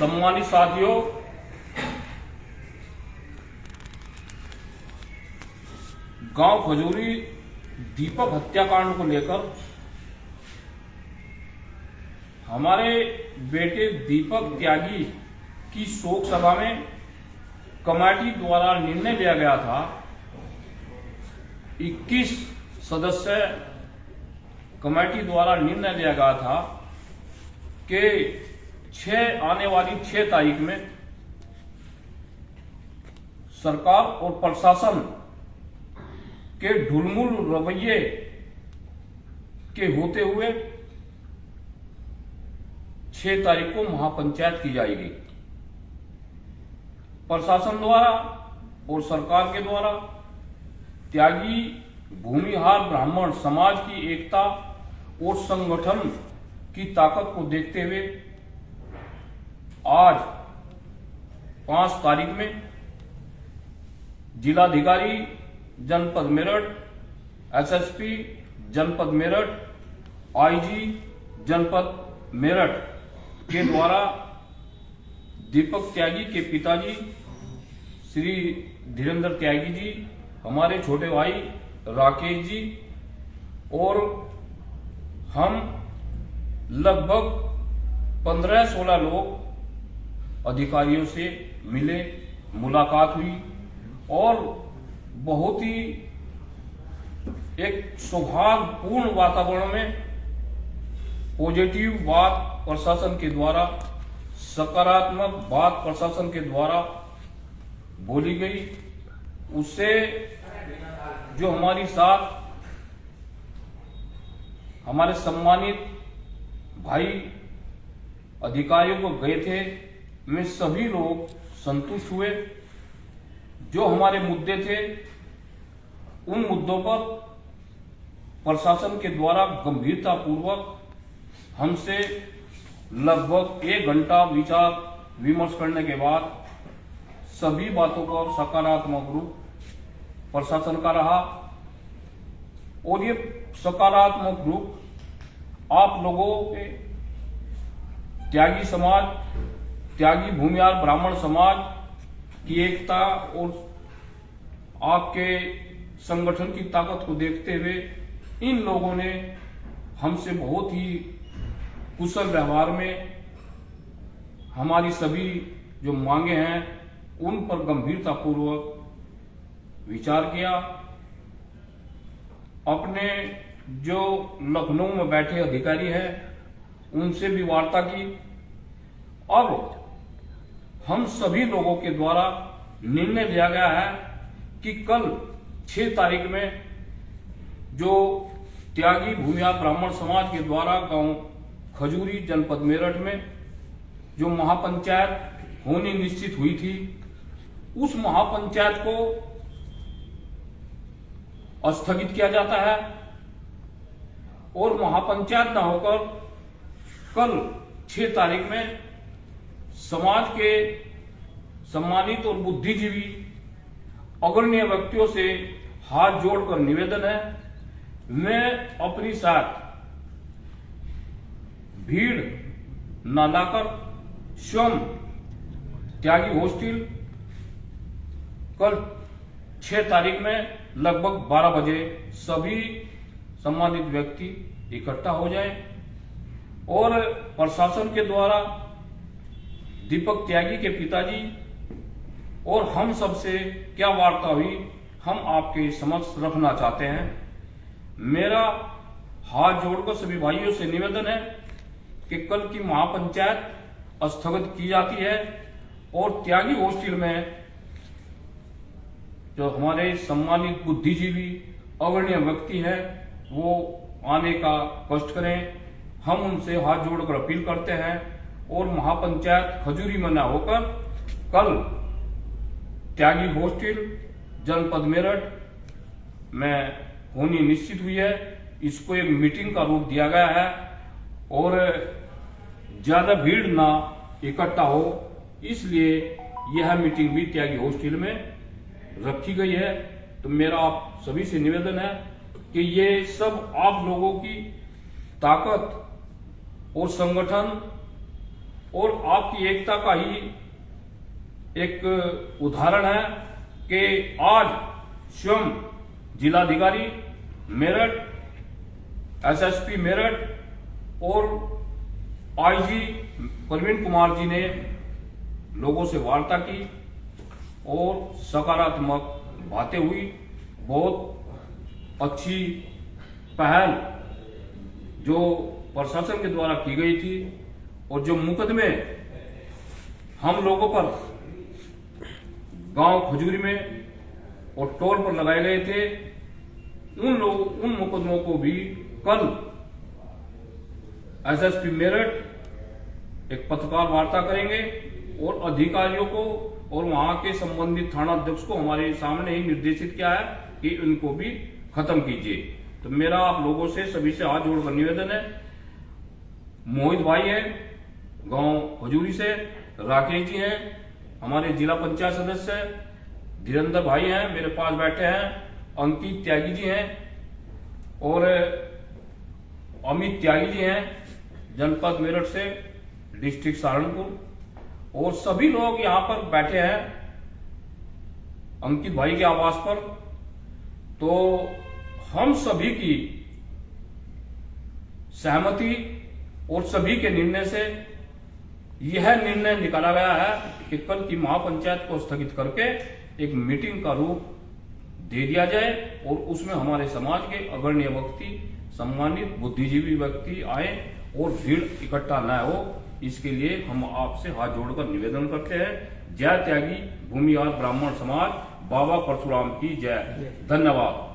सम्मानित साथियों, गांव खजूरी दीपक हत्याकांड को लेकर हमारे बेटे दीपक त्यागी की शोक सभा में कमेटी द्वारा निर्णय लिया गया था। 21 सदस्य कमेटी द्वारा निर्णय लिया गया था कि आने वाली 6 तारीख में सरकार और प्रशासन के ढुलमुल रवैये के होते हुए 6 तारीख को महापंचायत की जाएगी। प्रशासन द्वारा और सरकार के द्वारा त्यागी भूमिहार ब्राह्मण समाज की एकता और संगठन की ताकत को देखते हुए आज 5 तारीख में जिलाधिकारी जनपद मेरठ, एसएसपी जनपद मेरठ, आईजी जनपद मेरठ के द्वारा दीपक त्यागी के पिताजी श्री धीरेन्द्र त्यागी जी, हमारे छोटे भाई राकेश जी और हम लगभग 15-16 लोग अधिकारियों से मिले, मुलाकात हुई और बहुत ही एक सौहार्दपूर्ण वातावरण में पॉजिटिव बात प्रशासन के द्वारा, सकारात्मक बात प्रशासन के द्वारा बोली गई। उससे जो हमारी साथ हमारे सम्मानित भाई अधिकारियों को गए थे, वे सभी लोग संतुष्ट हुए। जो हमारे मुद्दे थे उन मुद्दों पर प्रशासन के द्वारा गंभीरता पूर्वक हमसे लगभग 1 घंटा विचार विमर्श करने के बाद सभी बातों पर सकारात्मक रूप प्रशासन का रहा और ये सकारात्मक रूप आप लोगों के त्यागी समाज, त्यागी भूमिहार ब्राह्मण समाज की एकता और आपके संगठन की ताकत को देखते हुए इन लोगों ने हमसे बहुत ही कुशल व्यवहार में हमारी सभी जो मांगे हैं उन पर गंभीरता पूर्वक विचार किया। अपने जो लखनऊ में बैठे अधिकारी हैं उनसे भी वार्ता की और हम सभी लोगों के द्वारा निर्णय लिया गया है कि कल 6 तारीख में जो त्यागी भूमिहार ब्राह्मण समाज के द्वारा गांव खजूरी जनपद मेरठ में जो महापंचायत होनी निश्चित हुई थी, उस महापंचायत को स्थगित किया जाता है और महापंचायत न होकर कल 6 तारीख में समाज के सम्मानित और बुद्धिजीवी अग्रणी व्यक्तियों से हाथ जोड़कर निवेदन है, मैं अपनी साथ भीड़ न लाकर स्वयं त्यागी हॉस्टल कल 6 तारीख में लगभग 12 बजे सभी सम्मानित व्यक्ति इकट्ठा हो जाएं और प्रशासन के द्वारा दीपक त्यागी के पिताजी और हम सबसे क्या वार्ता हुई हम आपके समक्ष रखना चाहते हैं। मेरा हाथ जोड़कर सभी भाइयों से निवेदन है कि कल की महापंचायत स्थगित की जाती है और त्यागी हॉस्टल में जो हमारे सम्मानित बुद्धिजीवी अग्रणी व्यक्ति हैं वो आने का कष्ट करें। हम उनसे हाथ जोड़कर अपील करते हैं और महापंचायत खजूरी में न होकर कल त्यागी हॉस्टल जनपद मेरठ में होनी निश्चित हुई है। इसको एक मीटिंग का रूप दिया गया है और ज्यादा भीड़ ना इकट्ठा हो, इसलिए यह मीटिंग भी त्यागी हॉस्टल में रखी गई है। तो मेरा आप सभी से निवेदन है कि ये सब आप लोगों की ताकत और संगठन और आपकी एकता का ही एक उदाहरण है कि आज स्वयं जिलाधिकारी मेरठ, एसएसपी मेरठ और आईजी प्रवीण कुमार जी ने लोगों से वार्ता की और सकारात्मक बातें हुई। बहुत अच्छी पहल जो प्रशासन के द्वारा की गई थी और जो मुकदमे हम लोगों पर गांव खजूरी में और टोल पर लगाए गए थे, उन मुकदमों को भी कल एसएसपी मेरठ एक पत्रकार वार्ता करेंगे और अधिकारियों को और वहां के संबंधित थाना अध्यक्ष को हमारे सामने ही निर्देशित किया है कि इनको भी खत्म कीजिए। तो मेरा आप लोगों से सभी से हाथ जोड़कर निवेदन है, मोहित भाई है गांव खजूरी से, राकेश जी हैं हमारे जिला पंचायत सदस्य है, धीरेन्द्र भाई हैं मेरे पास बैठे हैं, अंकित त्यागी जी हैं और अमित त्यागी जी हैं जनपद मेरठ से, डिस्ट्रिक्ट सहारनपुर, और सभी लोग यहां पर बैठे हैं अंकित भाई के आवास पर। तो हम सभी की सहमति और सभी के निर्णय से यह निर्णय निकाला गया है कि कल की महापंचायत को स्थगित करके एक मीटिंग का रूप दे दिया जाए और उसमें हमारे समाज के अग्रणी व्यक्ति, सम्मानित बुद्धिजीवी व्यक्ति आए और भीड़ इकट्ठा न हो। इसके लिए हम आपसे हाथ जोड़कर निवेदन करते हैं। जय त्यागी भूमिहार ब्राह्मण समाज, बाबा परशुराम की जय। धन्यवाद।